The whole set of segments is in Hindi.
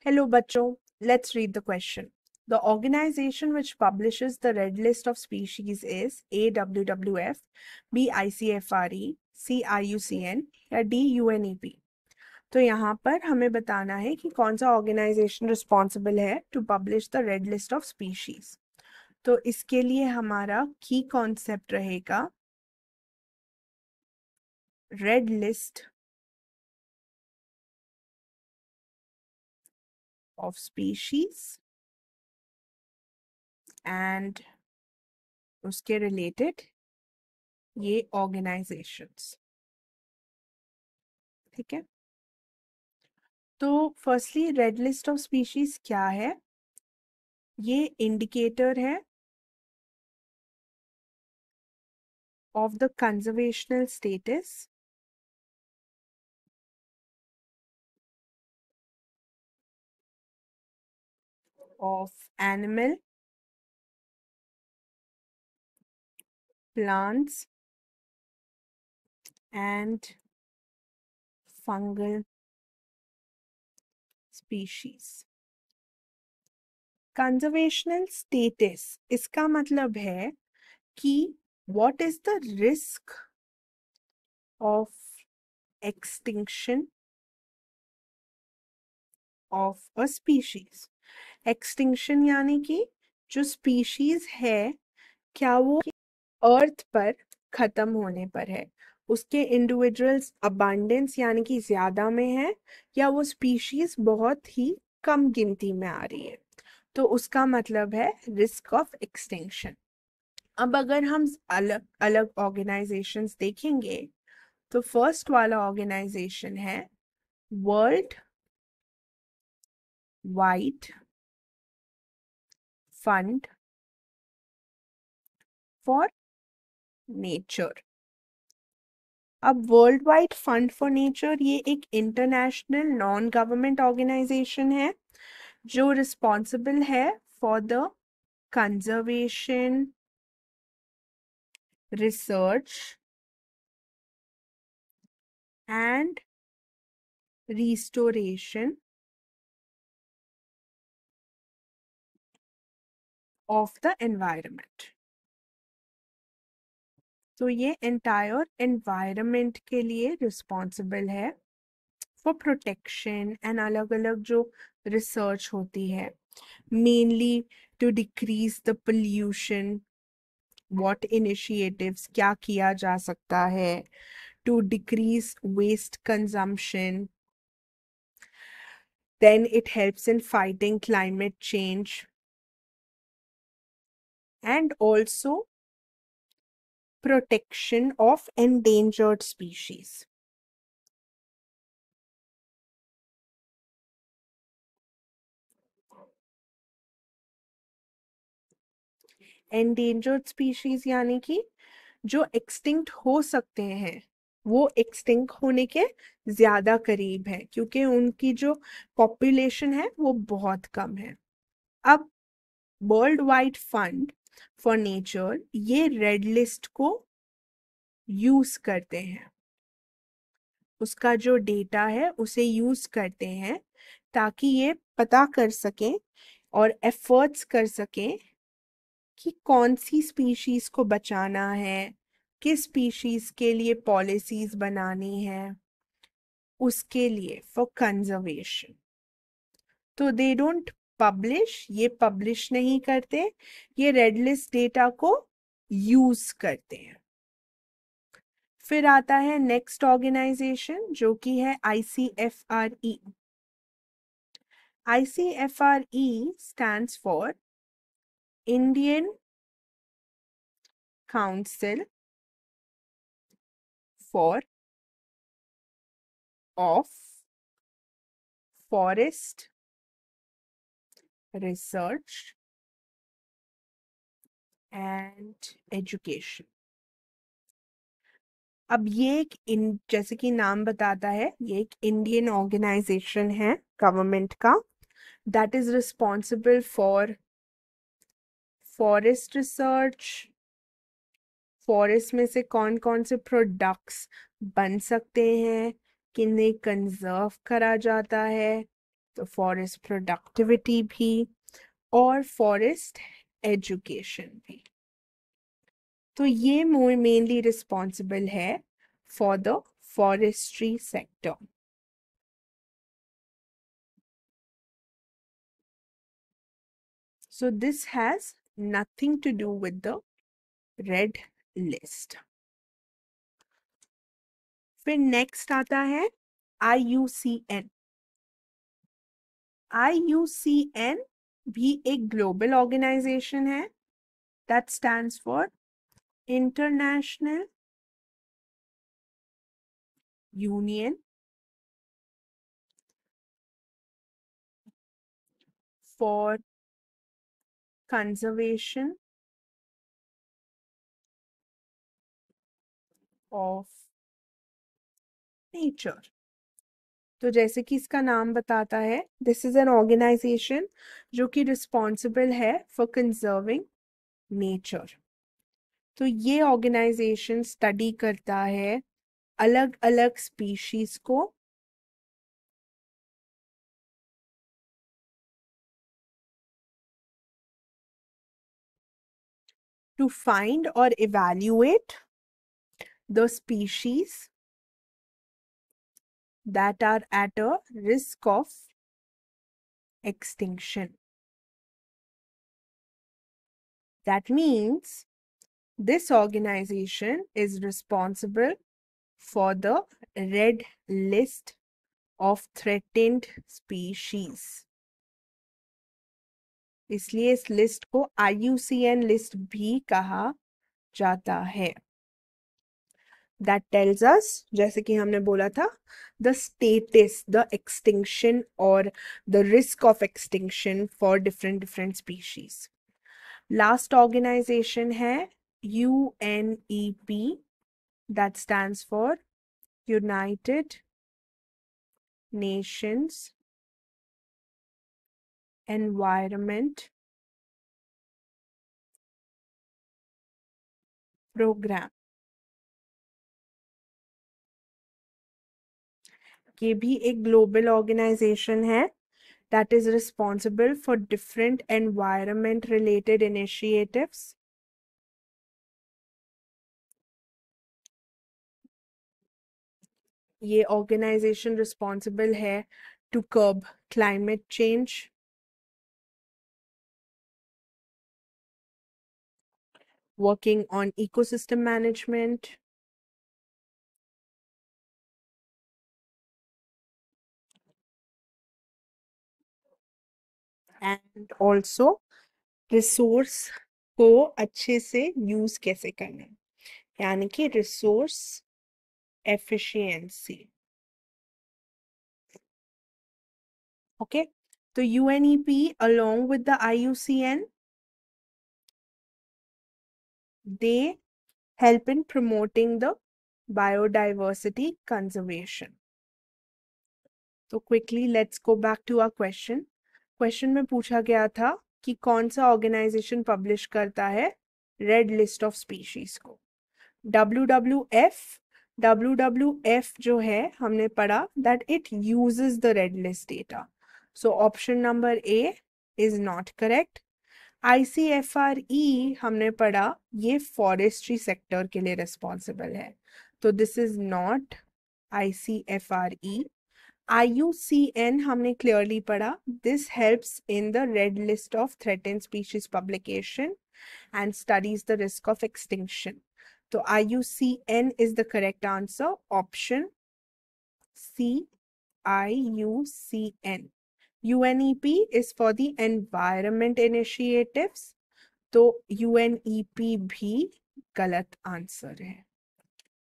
Hello, bachcho. Let's read the question. The organization which publishes the red list of species is A. WWF, B. ICFRE, C. IUCN या D. UNEP. तो यहाँ पर हमें बताना है कि कौन सा ऑर्गेनाइजेशन रिस्पॉन्सिबल है to publish the red list of species. तो इसके लिए हमारा की कॉन्सेप्ट रहेगा red list of species and उसके रिलेटेड ये ऑर्गेनाइजेशंस। ठीक है, तो firstly red list of species क्या है? ये इंडिकेटर है of the conservational status of animal, plants and fungal species. Conservational status इसका मतलब है कि what is the risk of extinction of a species. Extinction यानी कि जो स्पीशीज है क्या वो अर्थ पर खत्म होने पर है, उसके इंडिविजुअल्स अबांडेंस यानी कि ज्यादा में है, या वो स्पीशीज बहुत ही कम गिनती में आ रही है, तो उसका मतलब है रिस्क ऑफ एक्सटिंक्शन। अब अगर हम अलग अलग ऑर्गेनाइजेशंस देखेंगे तो फर्स्ट वाला ऑर्गेनाइजेशन है World Wide Fund for Nature. अब World Wide Fund for Nature ये एक इंटरनेशनल नॉन गवर्नमेंट ऑर्गेनाइजेशन है जो रिस्पॉन्सिबल है for the conservation, research and restoration of the environment. तो ये एंटायर एनवायरनमेंट के लिए रिस्पॉन्सिबल है फॉर प्रोटेक्शन एंड अलग अलग जो रिसर्च होती है, mainly to decrease the pollution. What initiatives क्या किया जा सकता है to decrease waste consumption, then it helps in fighting climate change and also protection of endangered species. Endangered species यानी कि जो एक्सटिंक्ट हो सकते हैं वो एक्सटिंक्ट होने के ज्यादा करीब है क्योंकि उनकी जो पॉपुलेशन है वो बहुत कम है। अब World Wide Fund for Nature ये रेड लिस्ट को यूज करते हैं, उसका जो डेटा है उसे यूज करते हैं ताकि ये पता कर सकें और एफर्ट्स कर सकें कि कौन सी स्पीशीज को बचाना है, किस स्पीशीज के लिए पॉलिसीज बनानी है, उसके लिए फॉर कंजर्वेशन। तो दे डोंट पब्लिश, ये पब्लिश नहीं करते, ये रेड लिस्ट डेटा को यूज करते हैं। फिर आता है नेक्स्ट ऑर्गेनाइजेशन जो कि है ICFRE। ICFRE stands for Indian Council for of Forest Research and Education। अब ये एक जैसे कि नाम बताता है ये एक इंडियन ऑर्गेनाइजेशन है गवर्नमेंट का, that is responsible for forest research. Forest में से कौन कौन से प्रोडक्ट्स बन सकते हैं, किन्हें कंजर्व करा जाता है, तो फॉरेस्ट प्रोडक्टिविटी भी और फॉरेस्ट एजुकेशन भी। तो ये मेनली रिस्पॉन्सिबल है for the forestry sector. So this has nothing to do with the red list. फिर नेक्स्ट आता है IUCN। IUCN भी एक ग्लोबल ऑर्गेनाइजेशन है that stands for International Union for Conservation of Nature। तो जैसे कि इसका नाम बताता है, दिस इज एन ऑर्गेनाइजेशन जो कि रिस्पॉन्सिबल है फॉर कंजर्विंग नेचर। तो ये ऑर्गेनाइजेशन स्टडी करता है अलग अलग स्पीशीज को to find or evaluate the species that are at a risk of extinction. That means this organization is responsible for the red list of threatened species. इसलिए इस लिस्ट को IUCN लिस्ट भी कहा जाता है। That tells us, जैसे कि हमने बोला था, the status, the extinction or the risk of extinction for different species. Last organization है UNEP, that stands for United Nations Environment Program। ये भी एक ग्लोबल ऑर्गेनाइजेशन है that is responsible for different environment related initiatives। ये ऑर्गेनाइजेशन रिस्पॉन्सिबल है to curb climate change, working on ecosystem management, and also resource को अच्छे से यूज कैसे करना, यानी कि रिसोर्स एफिशिएंसी। ओके, तो UNEP along with the IUCN, they help in promoting the biodiversity conservation। तो quickly let's go back to our question. Question में पूछा गया था कि कौन सा ऑर्गेनाइजेशन पब्लिश करता है रेड लिस्ट ऑफ स्पीशीज को। WWF। WWF जो है हमने पढ़ा that it uses the red list data, so option number A is not correct. ICFRE हमने पढ़ा ये फॉरेस्ट्री सेक्टर के लिए रिस्पॉन्सिबल है, तो this is not ICFRE। IUCN हमने क्लियरली पढ़ा, this helps in the red list of threatened species publication and studies the risk of extinction. तो IUCN is the correct answer, option C, IUCN। UNEP is for the environment initiatives, तो UNEP भी गलत आंसर है।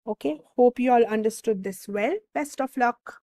Okay, hope you all understood this well. Best of luck.